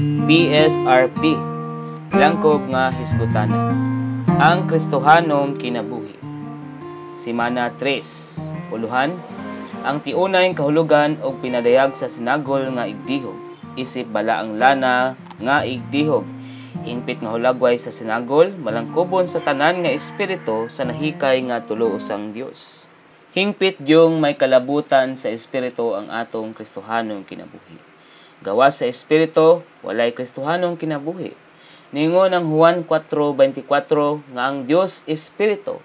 BSRP, Langkob nga Hisgutanan. Ang Kristohanong kinabuhi. Simana 3, Uluhan, ang tiunay kahulugan o pinadayag sa sinagol nga igdihog, isip bala ang lana nga igdihog, hingpit nga hulagway sa sinagol, malangkobon sa tanan nga espiritu sa nahikay nga tulo usang Dios. Hingpit yung may kalabutan sa espiritu ang atong Kristohanong kinabuhi. Gawas sa espiritu, walay Kristohanong kinabuhi. Ningon ang Juan 4:24 nga ang Dios espiritu.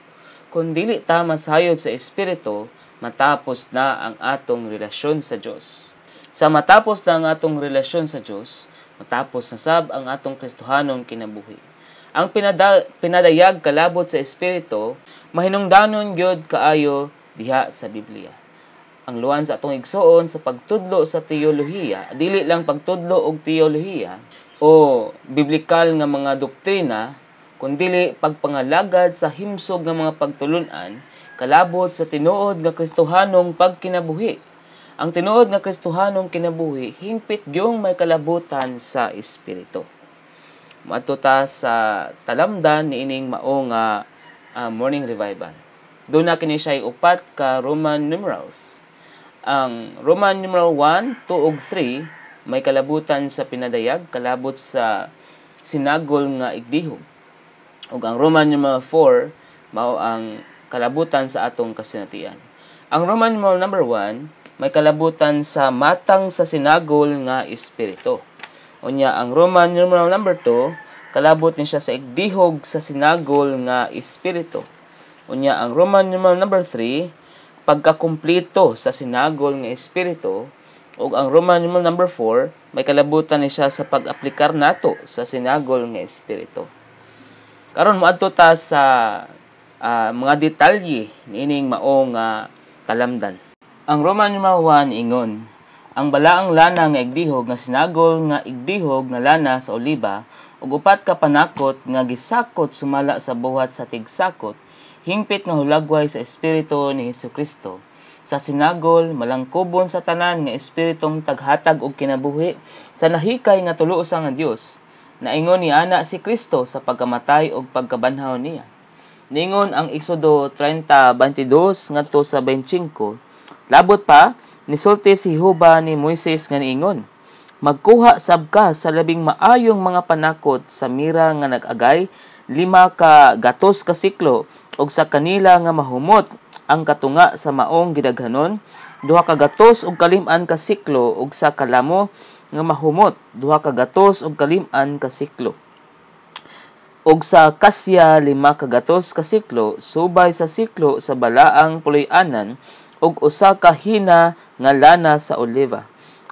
Kung dili ta masayod sa espiritu, matapos na ang atong relasyon sa Dios. Sa matapos na ang atong relasyon sa Dios, matapos na sab ang atong Kristohanong kinabuhi. Ang pinadayag kalabot sa espiritu, mahinungdanon gyud kaayo diha sa Biblia. Ang luwan sa atong igsuon sa pagtudlo sa teolohiya, dili lang pagtudlo og teolohiya o biblikal nga mga doktrina, kundi pagpangalagad sa himsog nga mga pagtulunan kalabot sa tinuod nga Kristohanong pagkinabuhi. Ang tinuod nga Kristohanong kinabuhi hingpit gyung may kalabutan sa espiritu. Moadto ta sa talamdan niining mao nga morning revival. Doon na kini siya upat ka Roman numerals. Ang Roman numeral 1, 2 ug 3 may kalabutan sa pinadayag kalabot sa sinagol nga igdihog. Ug ang Roman numeral 4 mao ang kalabutan sa atong kasinatian. Ang Roman numeral number 1 may kalabutan sa matang sa sinagol nga espiritu. Unya ang Roman numeral number 2 kalabot ni siya sa igdihog sa sinagol nga espiritu. Unya ang Roman numeral number 3 pagkakumpleto sa sinagol nga espiritu, ug ang Roman numeral number 4 may kalabutan ni siya sa pag-aplikar nato sa sinagol nga espiritu. Karon moadto ta sa mga detalye niining mao nga talamdan. Ang Roman numeral 1 ingon, ang balaang lana nga igdihog nga sinagol nga igdihog nga lana sa oliba ug upat ka panakot nga gisakot sumala sa buhat sa tigsakot, hingpit nga hulagway sa espiritu ni Hesukristo. Sa sinagol, malangkobon sa tanan nga espiritong taghatag og kinabuhi sa nahikay nga tulo usang nga Dios. Naingon ni ana si Kristo sa pagkamatay ug pagkabanhaw niya. Ningon ang Exodo 30:22 ngadto sa 25. Labot pa, nisulti si Jehova ni Moises nga niingon, magkuha sab ka sa labing maayong mga panakot sa mira nga nag-agay 5 ka gatos ka siklo ug sa kanila nga mahumot ang katunga sa maong gidaghanon 2 ka gatos ug kalim-an ka siklo ug sa kalamo nga mahumot 2 ka gatos ug kalim-an ka siklo ug sa kasya 5 ka gatos ka siklo subay sa siklo sa balaang puloy-anan ug usa ka hina nga lana sa oliva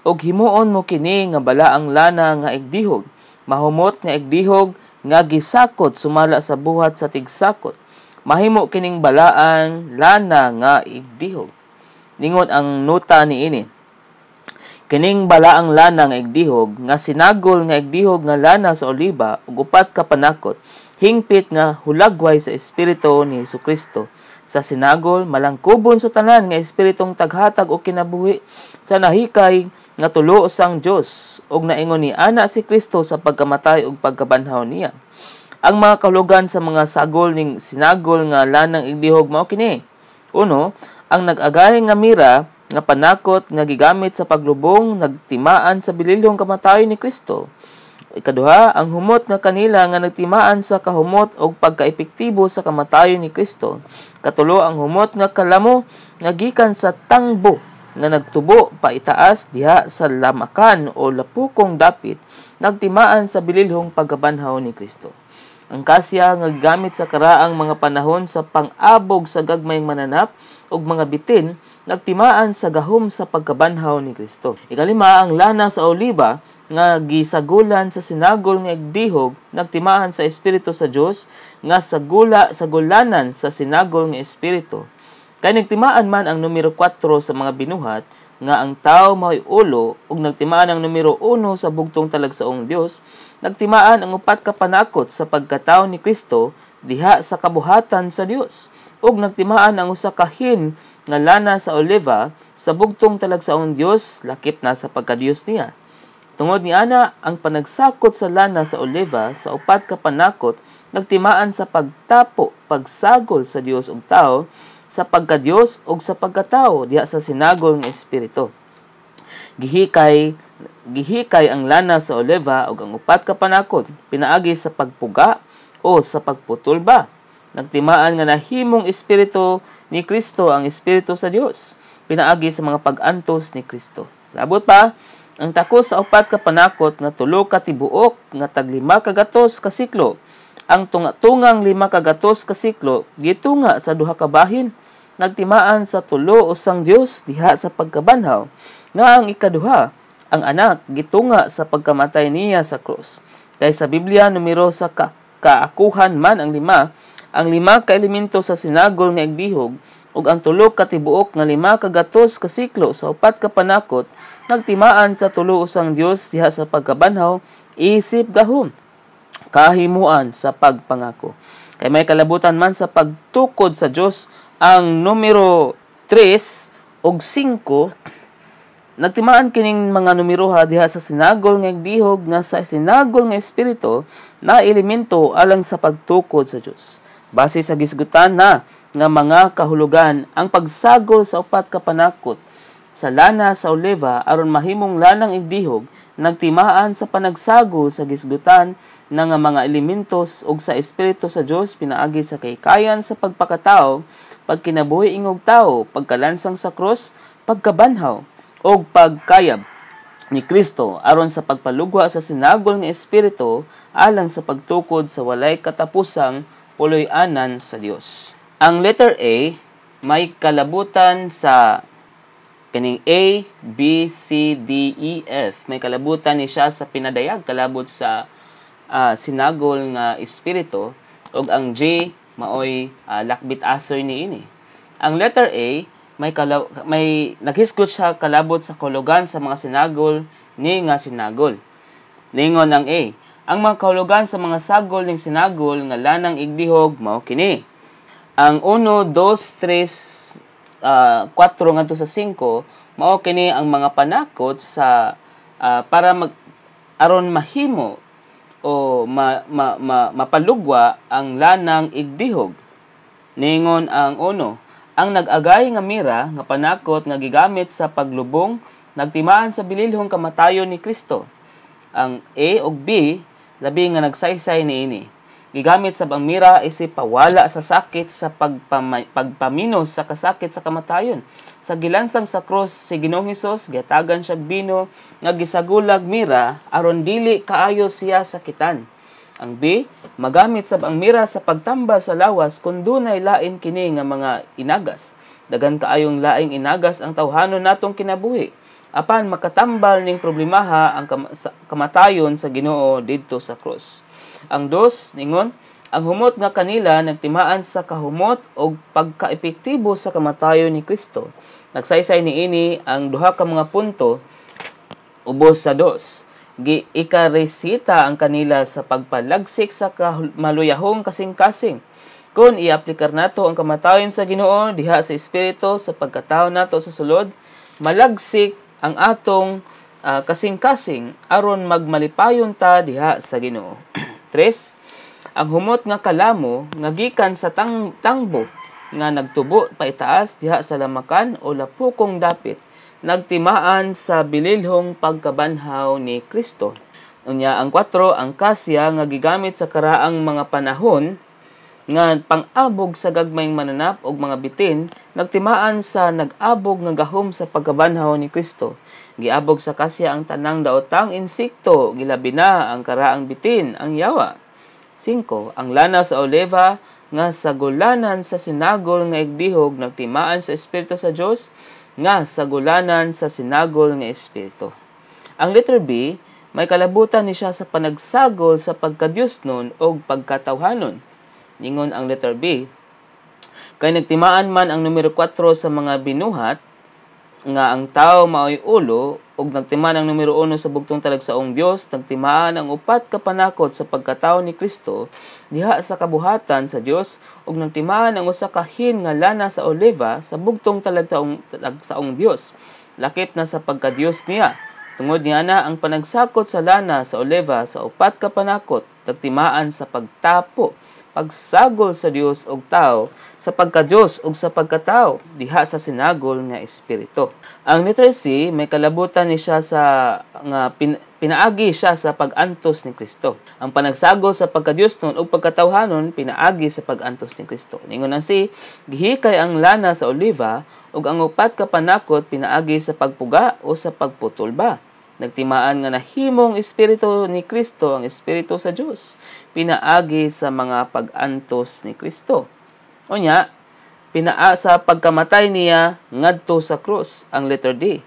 ug himuon mo kini nga balaang lana nga igdihog mahumot nga igdihog nga gisakot sumala sa buhat sa tigsakot. Mahimo kining balaan lana nga igdihog. Ningon ang nota niini. Kining balaang lana nga igdihog nga sinagol nga igdihog nga lana sa oliba ug upat ka panakot hingpit nga hulagway sa espiritu ni Hesukristo. Sa sinagol malangkobon sa tanan nga espiritong taghatag o kinabuhi sa nahikay nga tulo usang Dios ug naingon ni ana si Kristo sa pagkamatay ug pagkabanhaw niya. Ang mga kahulugan sa mga sagol ning sinagol nga lanang igdihog mao kini. Uno, ang nag-agay nga mira nga panakot nga gigamit sa paglubong nagtimaan sa bililhong kamatayon ni Kristo. Ikaduha, ang humot nga kanila nga nagtimaan sa kahumot og pagkaepektibo sa kamatayon ni Kristo. Katulo, ang humot nga kalamo nga gikan sa tangbo nga nagtubo paitaas diha sa lamakan o lapukong dapit nagtimaan sa bililhong pagkabanhaw ni Kristo. Ang kasya nga gamit sa karaang mga panahon sa pang-abog sa gagmayng mananap ug mga bitin nagtimaan sa gahom sa pagkabanhaw ni Kristo. Ikalima, ang lana sa oliba nga gisagulan sa sinagol nga igdihog nagtimaan sa espiritu sa Dios nga sagulanan sa sinagol nga espiritu. Kay nagtimaan man ang numero 4 sa mga binuhat nga ang tao mao'y ulo ug nagtimaan ang numero 1 sa bugtong talagsaong Dios, nagtimaan ang upat ka panakot sa pagkatao ni Kristo diha sa kabuhatan sa Dios ug nagtimaan ang usa ka hin nga lana sa oliva sa bugtong talagsaong Dios lakip na sa pagkadiyos niya. Tungod ni ana ang panagsakot sa lana sa oliva sa upat ka panakot nagtimaan sa pagtapo, pagsagol sa Dios ug tao, sa pagka-Dios ug sa pagkatao diha sa sinagol nga espiritu. Gihikay ang lana sa oliva ug ang upat ka panakot pinaagi sa pagpuga o sa pagputol ba. Nagtimaan nga nahimong espiritu ni Kristo ang espiritu sa Dios pinaagi sa mga pag-antos ni Kristo. Labot pa ang takos sa upat ka panakot nga tulo ka tibuok nga tag 5 ka gatos ka siklo. Ang tunga-tungang 5 ka gatos ka siklo gitunga sa duha ka bahin. Nagtimaan sa tulo usang Dios diha sa pagkabanhaw nga ang ikaduha ang anak gitunga sa pagkamatay niya sa krus. Kay sa Biblia numero sa kaakuhan man ang 5 ka elemento sa sinagol nga igdihog ug ang tulo ka tibuok nga 5 ka gatos ka siklo sa upat ka panakot nagtimaan sa tulo usang Dios diha sa pagkabanhaw isip gahom kahimuan sa pagpangako. Kay may kalabutan man sa pagtukod sa Dios ang numero 3 ug 5 nagtimaan kining mga numeroha diha sa sinagol nga igdihog nga sa sinagol nga espiritu na elemento alang sa pagtukod sa Dios. Base sa gisgutan na nga mga kahulugan ang pagsagol sa upat ka panakot sa lana sa oliva aron mahimong lanang igdihog nagtimaan sa panagsagol sa gisgutan na nga mga elementos ug sa espiritu sa Dios pinaagi sa kaykayan sa pagpakatao, pagkinabuhi ingog tao, pagkalansang sa krus, pagkabanhaw ug pagkayab ni Kristo aron sa pagpalugwa sa sinagol nga espiritu alang sa pagtukod sa walay katapusang puloy-anan sa Dios. Ang letter A may kalabutan sa kaning A, B, C, D, E, F. May kalabutan ni siya sa pinadayag kalabot sa sinagol nga espiritu ug ang J maoy lakbit aser niini. Ang letter A may naghisgot siya kalabot sa kahulugan sa mga sinagol ni nga sinagol. Ningon ang A, ang mga kahulugan sa mga sagol ning sinagol nga lanang igdihog mao kini. Ang 1, 2, 3, 4 ngadto sa 5 mao kini ang mga panakot sa para aron mahimo o mapalugwa ang lanang igdihog. Ningon ang 1, ang nag-agay nga mira nga panakot nga gigamit sa paglubong nagtimaan sa bililhong kamatayon ni Kristo. Ang A ug B labi nga nagsaysay niini. Gigamit sa ang mira isip pawala sa sakit sa pagpaminos sa kasakit sa kamatayon. Sa gilansang sa krus si Ginoong Hesus gihatagan siya bino nga gisagulag mira aron dili kaayo siya sakitan. Ang B, magamit sa ang mira sa pagtambal sa lawas kun dunay lain kini nga mga inagas. Dagan kaayong laing inagas ang tawhanon natong kinabuhi. Apan makatambal ning problemaha ang kamatayon sa Ginoo didto sa krus. Ang 2, ningon, ang humot nga kanila nagtimaan sa kahumot o pagkaepektibo sa kamatayon ni Kristo. Nagsaysay niini ang duha ka mga punto ubos sa 2. Ikaresita ang kanila sa pagpalagsik sa maluyahong kasing-kasing. Kung i-aplikar nato ang kamatayon sa Ginoo diha sa espiritu sa pagkatao nato sa sulod, malagsik ang atong kasing-kasing aron magmalipayon ta diha sa Ginoo. 3. Ang humot nga kalamo nga gikan sa tangbo nga nagtubo paitaas diha sa lamakan o lapukong dapit nagtimaan sa bililhong pagkabanhaw ni Kristo. Unya ang 4, ang kasya nga gigamit sa karaang mga panahon nga pang-abog sa gagmayng mananap og mga bitin nagtimaan sa nag-abog nga gahom sa pagkabanhaw ni Kristo. Giabog sa kasya ang tanang daotang insekto, gilabi na ang karaang bitin, ang yawa. 5. Ang lana sa oliva nga sagulanan sa sinagol nga igdihog nagtimaan sa espiritu sa Dios nga sagulanan sa sinagol nga espiritu. Ang letter B may kalabutan ni siya sa panagsagol sa pagka-Diosnon o pagkatawhanon. Ningon ang letter B, kay nagtimaan man ang numero 4 sa mga binuhat nga ang tao maoy ulo ug nagtimaan ang numero 1 sa bugtong talagsaong Dios, nagtimaan ang upat ka panakot sa pagkatao ni Kristo diha sa kabuhatan sa Dios ug nagtimaan ang usa ka hin nga lana sa oliva sa bugtong talagsaong Dios, lakip na sa pagka-Dios niya Tungod niya na ang panagsakot sa lana sa oliva sa upat ka panakot tagtimaan sa pagtapo, pagsagol sa Dios og tao, sa pagka-Dios ug sa pagkatao diha sa sinagol nga espiritu. Ang letter C may kalabutan ni siya sa pinaagi siya sa pag-antos ni Kristo. Ang panagsagol sa pagka-Dios nun ug pagkatawhanon pinaagi sa pag-antos ni Kristo. Ningon ang C, gihikay ang lana sa oliva ug ang upat ka panakot pinaagi sa pagpuga o sa pagputol ba. Nagtimaan nga nahimong espiritu ni Kristo ang espiritu sa Dios pinaagi sa mga pag-antos ni Kristo. Unya, pinaa sa pagkamatay niya ngadto sa krus ang letter D.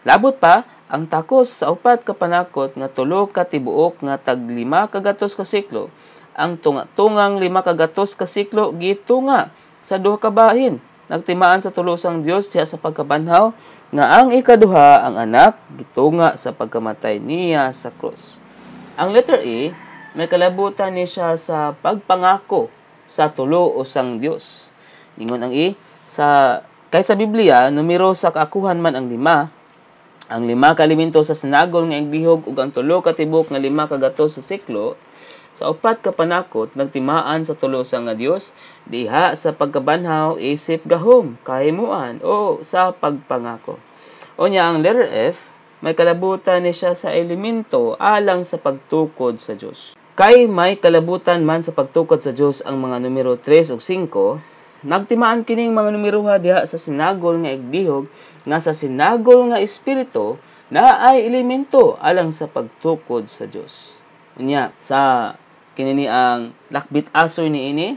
Labot pa ang takos sa upat ka panakot nga tulo ka tibuok nga tag 5 kagatos ka siklo. Ang tungang 5 kagatos ka siklo gitunga sa duha ka bahin. Nagtimaan sa tulosang Dios diha sa pagkabanhaw nga ang ikaduha ang anak gitunga sa pagkamatay niya sa krus. Ang letter E may kalabutan ni siya sa pagpangako sa tulo usang Dios. Ningon ang E kaysa Biblia numero sa kaakuhan man ang 5. Ang 5 ka elemento sa sinagol nga igbihog ug ang tulo ka tibok nga 5 kagatos sa siklo sa upat ka panakot nagtimaan sa tulo sa nga Dios diha sa pagkabanhaw, isip, gahom, kahimuan o sa pagpangako. Unya ang letter F may kalabutan ni siya sa elemento alang sa pagtukod sa Dios. Kay may kalabutan man sa pagtukod sa Dios ang mga numero 3 ug 5, nagtimaan kining mga numeroha diha sa sinagol nga igbihog nga sa sinagol nga espiritu na ay elemento alang sa pagtukod sa Dios. Unya sa kinini ang lakbit asoy niini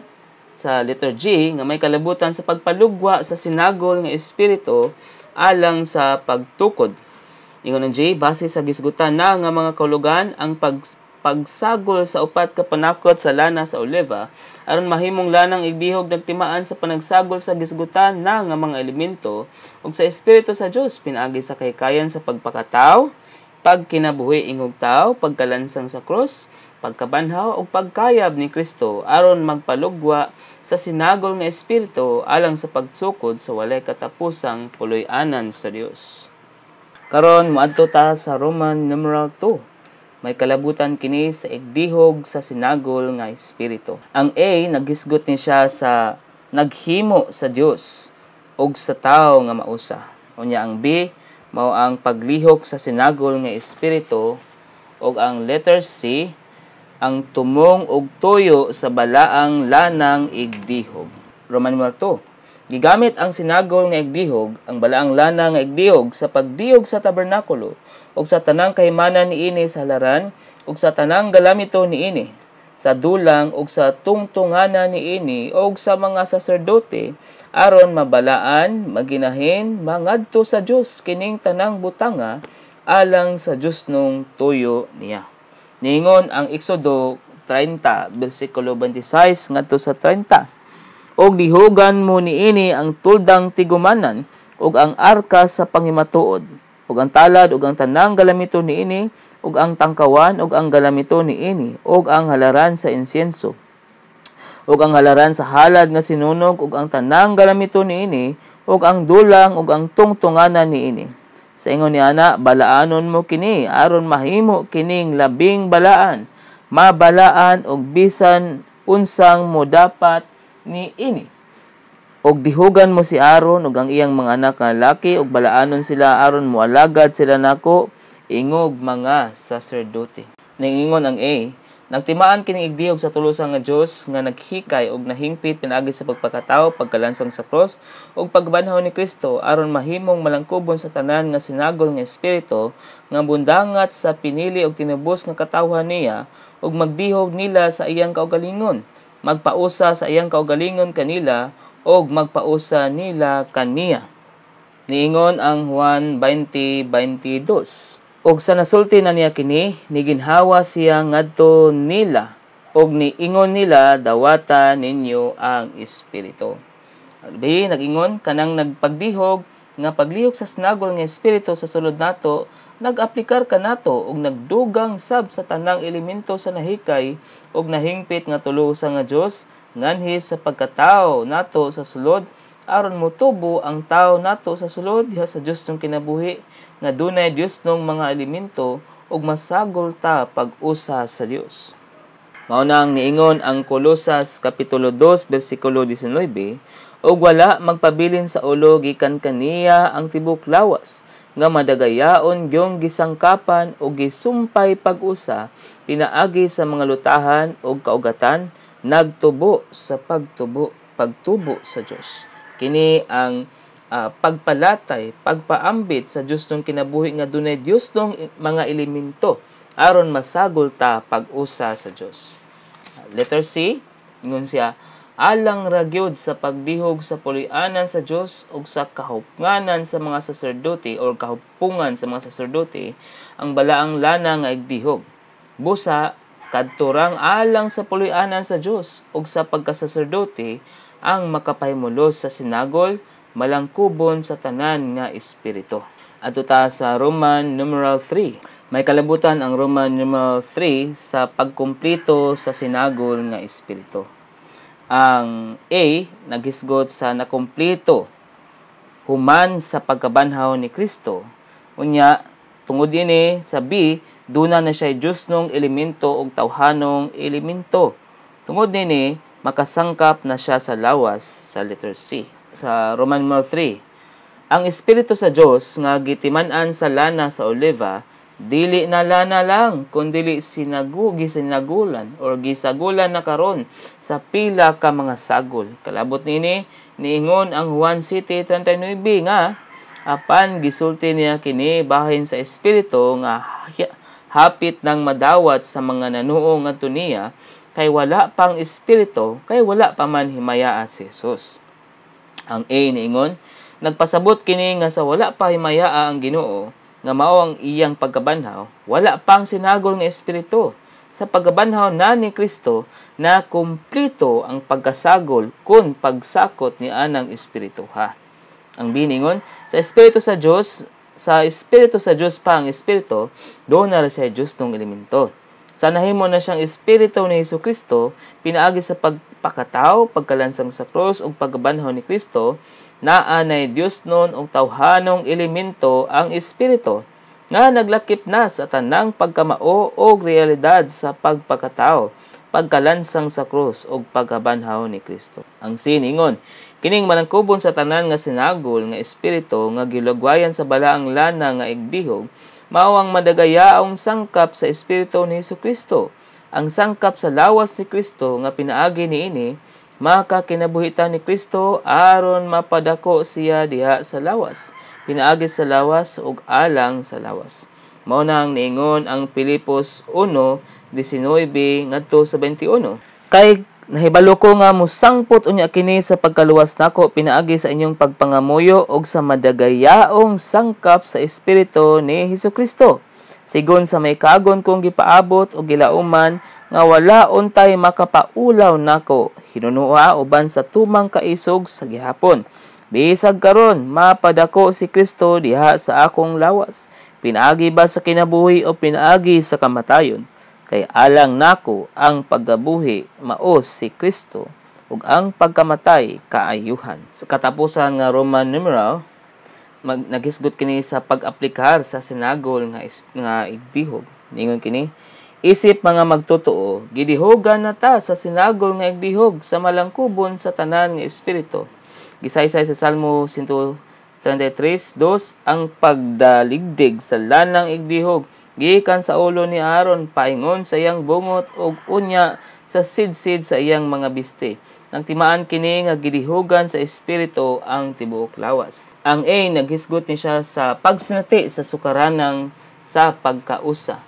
sa letter G nga may kalabutan sa pagpalugwa sa sinagol nga espiritu alang sa pagtukod. Ingon ang J base sa gisgutan na nga mga kahulugan ang pagsagol sa upat ka panakot sa lana sa oliva aron mahimong lanang igbihog nagtimaan sa panagsagol sa gisgutan na nga mga elemento ug sa espiritu sa Dios pinaagi sa kahikayan sa pagpakatao, pagkinabuhi ingog tao, pagkalansang sa krus, pagkabanhaw ug pagkayab ni Kristo aron magpalugwa sa sinagol nga espiritu alang sa pagsukod sa walay katapusang puloy-anan sa Dios. Karon moadto ta sa Roman numeral 2. May kalabutan kini sa igdihog sa sinagol nga espiritu. Ang A naghisgot ni siya sa naghimo sa Dios ug sa tawo nga mausa. Unya ang B mao ang paglihok sa sinagol nga espiritu ug ang letter C ang tumong og tuyo sa balaang lanang igdihog. Roman numeral 2. Gigamit ang sinagol nga igdihog, ang balaang lana nga igdihog sa pagdihog sa tabernakulo ug sa tanang kahimanan niini sa halaran ug sa tanang galamito niini sa dulang ug sa tungtunganan niini ug sa mga saserdote aron mabalaan, maginahin, mangadto sa Dios kining tanang butanga alang sa Dios nung tuyo niya. Ningon ang Exodo 30 bersikulo 26 ngadto sa 30. Og dihugan mo niini ang tuldang tigumanan ug ang arka sa panghimatuod ug ang talad ug ang tanang galamito niini ug ang tangkawan ug ang galamito niini ug ang halaran sa insienso ug ang halaran sa halad nga sinunog ug ang tanang galamito niini ug ang dulang ug ang tungtunganan niini. Sa ingon ni ana, balaanon mo kini aron mahimo kining labing balaan, mabalaan og bisan unsang mo dapat niini. Og dihugan mo si Aaron ug ang iyang mga anak nga lalaki ug balaanon sila aron moalagad sila nako ingog mga saserdote. Ningingon ang A, nagtimaan kining igdihog sa tulosa nga Dios nga naghikay ug nahingpit pinaagi sa pagpakatao, pagkalansang sa cross ug pagbanhaw ni Kristo aron mahimong malangkubon sa tanan nga sinagol nga espiritu nga bundangat sa pinili ug tinubos nga katawhan niya ug magdihog nila sa iyang kaugalingon, magpausa sa iyang kaugalingon kanila og magpausa nila kaniya. Niingon ang Juan 20:22. Og sa nasulti na niya kini, niginhawa siya ngadto nila og niingon nila dawata ninyo ang espiritu. Albi nagingon kanang nagpagdihog nga paglihok sa sinagol nga espiritu sa sulod nato, nag-aplikar kanato og nagdugang sab sa tanang elemento sa nahikay og nahingpit nga tulo sa nga Dios nganhi sa pagkatao nato sa sulod aron motubo ang tao nato sa sulod diha sa Dios ng kinabuhi nga dunay Dios nung mga elemento ug masagol ta pag-usa sa Dios. Mao nang niingon ang Kolosas kapitulo 2 bersikulo 19, ug wala magpabilin sa ulo gikan kaniya ang tibok lawas nga madagayaon gyung gisangkapan ug gisumpay pag-usa pinaagi sa mga lutahan ug kaugatan nagtubo sa pagtubo sa Dios. Kini ang pagpalatay, pagpaambit sa Dios nung kinabuhi nga dunay Dios nung mga elemento aron masagol ta pag-usa sa Dios. Letter C, ingon siya, alang ra gyud sa pagdihog sa puloy-anan sa Dios ug sa kahupnganan sa mga saserdote or kahupungan sa mga saserdote ang balaang lana nga igdihog. Busa kadturang alang sa puloy-anan sa Dios ug sa pagkasaserdote ang makapahimulos sa sinagol malangkubon sa tanan nga espiritu. Adto ta sa Roman numeral 3. May kalabutan ang Roman numeral 3 sa pagkumpleto sa sinagol nga espiritu. Ang A naghisgot sa nakumpleto human sa pagkabanhaw ni Kristo. Unya tungod dinhi sa B, duna na siya Dios nung elemento ug tawhanong elemento. Tungod dinhi makasangkap na siya sa lawas sa letter C. Sa Roman numeral 3, ang espiritu sa Dios nga gitiman-an sa lana sa oliva dili na lana lang kundi sinagulan or gisagulan na karon sa pila ka mga sagol. Kalabot nini niingon ang Juan 7:39 nga apan gisulti niya kini bahin sa espiritu nga hapit nang madawat sa mga nanuo ngadto niya kay wala pang espiritu kay wala pa man himayaa si Jesus. Ang A niingon nagpasabot kini nga sa wala pa himayaa ang Ginoo nga mao ang iyang pagkabanhaw, wala pang sinagol nga espiritu. Sa pagkabanhaw na ni Kristo na kumplito ang pagkasagol kun pagsakot ni anang espiritu ha. Ang biningon sa espiritu sa Dios pa ang espiritu, doon na siya Dios nung elemento. Sa nahimo na siyang espiritu ni Jesucristo, pinaagi sa pagpakatao, pagkalansang sa krus ug pagkabanhaw ni Kristo, naa nay Dios nun og tawhanong elemento ang espiritu nga naglakip na sa tanang pagkamao og realidad sa pagpakatao, pagkalansang sa krus ug pagkabanhaw ni Kristo. Ang siningon, kining malangkubon sa tanan nga sinagol nga espiritu nga gilugwayan sa balaang lana nga igdihog, mao ang madagayaong sangkap sa espiritu ni Jesucristo. Ang sangkap sa lawas ni Kristo nga pinaagi niini makakinabuhitan ni Kristo aron mapadako siya diha sa lawas, pinaagi sa lawas ug alang sa lawas. Mao nang niingon ang Pilipos 1:19 ngadto sa 21. Kay nahibalo ko nga musangpot unya kini sa pagkaluwas nako pinaagi sa inyong pagpangamuyo ug sa madagayaong sangkap sa espiritu ni Hesukristo. Sigon sa may kagon kong gipaabot o gilauman nga wala untay makapaulaw nako hinunuha uban sa tumang kaisog sa gihapon. Bisag karon mapadako si Kristo diha sa akong lawas. Pinaagi ba sa kinabuhi o pinaagi sa kamatayon? Kay alang nako ang paggabuhi maos si Kristo ug ang pagkamatay kaayuhan. Sa katapusan nga Roman numeral naghisgot kini sa pag-aplikar sa sinagol nga igdihog. Ningon kini, isip mga magtotoo, gidihogan na ta sa sinagol nga igdihog sa malangkubon sa tanan nga espiritu. Gisaysay sa Salmo 133:2 ang pagdaligdig sa lanang igdihog gikan sa ulo ni Aaron paingon sa iyang bungot ug unya sa sidsid sa iyang mga biste. Nang timaan kini nga gidihogan sa espiritu ang tibuok lawas. Ang A naghisgot ni siya sa pagsinati sa sukaranang sa pagkausa.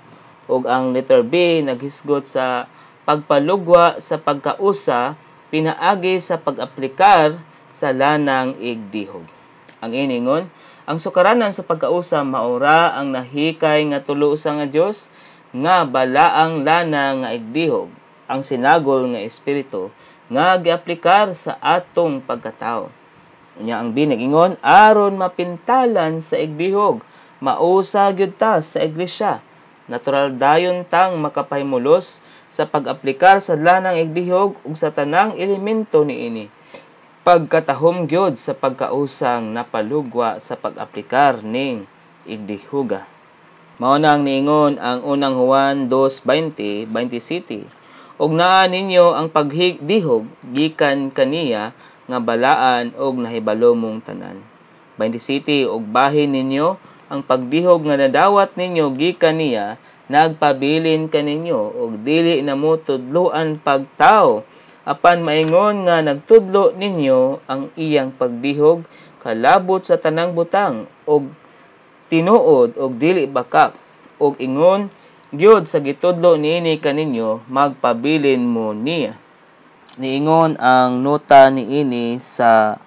Ug ang letter B naghisgot sa pagpalugwa sa pagkausa pinaagi sa pag-aplikar sa lanang igdihog. Ang iningon, ang sukaranan sa pagkausa maura ang nahikay nga tulo sa nga Dios nga balaang lana nga igdihog, ang sinagol nga espiritu nga giaplikar sa atong pagkatao. Unya ang binag-ingon aron mapintalan sa igdihog, mausa gyud ta sa iglesia. Natural dayon tang makapahimulos sa pag-aplikar sa lanang igdihog ug sa tanang elemento niini. Pagkatahom gyud sa pagkausang napalugwa sa pag-aplikar ning igdihuga. Mao na ang niingon ang unang Juan 2:20-27. Og naa ninyo ang pagdihog gikan kaniya nga balaan og nahibalo mong tanan. 27. Og bahin ninyo ang pagdihog nga nadawat ninyo gikan niya, nagpabilin kaninyo og dili na mo tudloan pagtao, apan maingon nga nagtudlo ninyo ang iyang pagdihog kalabot sa tanang butang og tinuod og dili bakak, og ingon gyud sa gitudlo niini kaninyo magpabilin mo niya. Niingon ang nota niini sa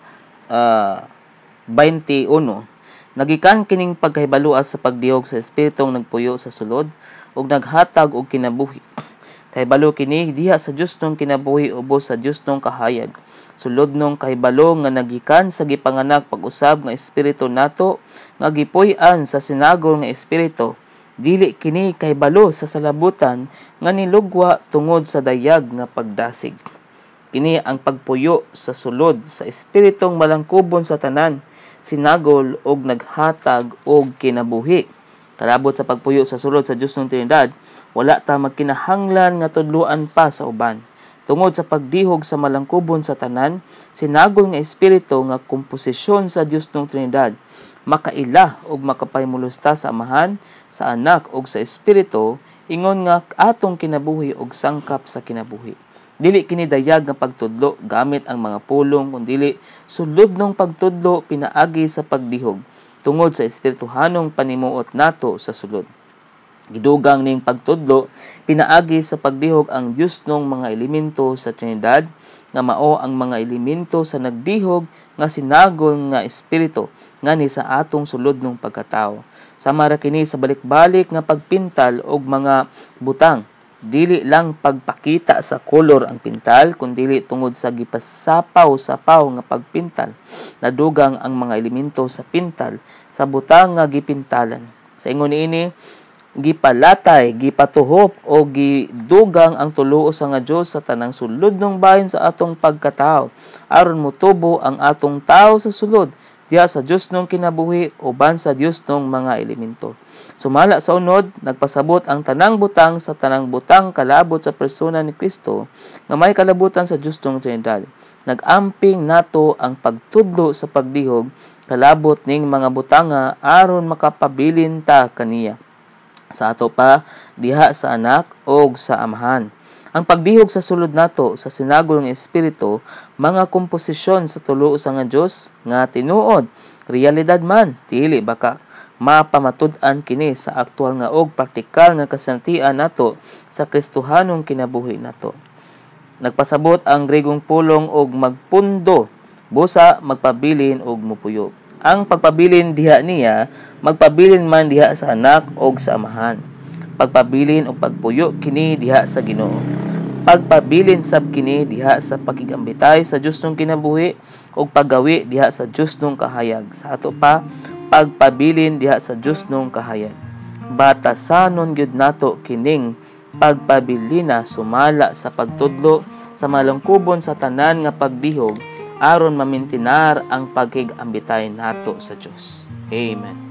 21. Nagikan kining pagkahibalua sa pagdihog sa espiritong nagpuyo sa sulod ug naghatag og kinabuhi. Kahibalo kini diha sa Dios nung kinabuhi ubos sa Dios nung kahayag. Sulod nung kahibalo nga nagikan sa gipanganak pag-usab nga espiritu nato nga gipuy-an sa sinagol nga espiritu. Dili kini kahibalo sa salabutan nga nilugwa tungod sa dayag nga pagdasig. Kini ang pagpuyo sa sulod sa espiritong malangkubon sa tanan, sinagol og naghatag og kinabuhi. Kalabot sa pagpuyo sa sulod sa Dios ng Trinidad, wala ta magkinahanglan nga tudluan pa sa uban. Tungod sa pagdihog sa malangkubon sa tanan, sinagol nga espiritu nga komposisyon sa Dios ng Trinidad, makaila og makapaymulusta sa Amahan, sa Anak ug sa Espiritu, ingon nga atong kinabuhi og sangkap sa kinabuhi. Dili kini dayag nga pagtudlo gamit ang mga pulong, kundi sulod nung pagtudlo pinaagi sa pagdihog tungod sa espirituhanong panimuot nato sa sulod. Gidugang ning pagtudlo pinaagi sa pagdihog ang Dios nung mga elemento sa Trinidad nga mao ang mga elemento sa nagdihog nga sinagol nga espiritu ngani sa atong sulod nung pagkatao. Sama ra kini sa balik-balik nga pagpintal og mga butang. Dili lang pagpakita sa kolor ang pintal, kundi tungod sa gipasapaw-sapaw nga pagpintal. Nadugang ang mga elemento sa pintal sa butang nga gipintalan. Sa ingon niini, gipalatay, gipatuhop o gidugang ang tuluo sa nga Dios sa tanang sulod ng bahin sa atong pagkatao, aron motubo ang atong tao sa sulod diha sa Dios nung kinabuhi uban sa Dios nung mga elemento. Sumala sa unod, nagpasabot ang tanang butang sa tanang butang kalabot sa persona ni Kristo nga may kalabutan sa Dios nung Trinidad. Nagamping nato ang pagtudlo sa pagdihog kalabot ning mga butanga aron makapabilin ta kaniya. Sa ato pa diha sa Anak og sa Amahan. Ang pagdihog sa sulod nato sa sinagol nga espiritu, mga komposisyon sa tulo sa nga Dios nga tinuod, realidad man dili baka mapamatud-an kini sa aktual nga og praktikal nga kasantian nato sa Kristohanong kinabuhi nato. Nagpasabot ang Gregong pulong og magpundo, busa magpabilin og mupuyo. Ang pagpabilin diha niya, magpabilin man diha sa Anak og sa Amahan. Pagpabilin o pagpuyo kini diha sa Ginoo. Pagpabilin sab kini diha sa pakigambitay sa Dios nung kinabuhi o paggawi diha sa Dios nung kahayag. Sa ato pa, pagpabilin diha sa Dios nung kahayag. Batasanon gyud nato kining pagpabilina sumala sa pagtudlo sa malangkubon sa tanan nga pagdihog aron mamintinar ang pagkigambitay nato sa Dios. Amen.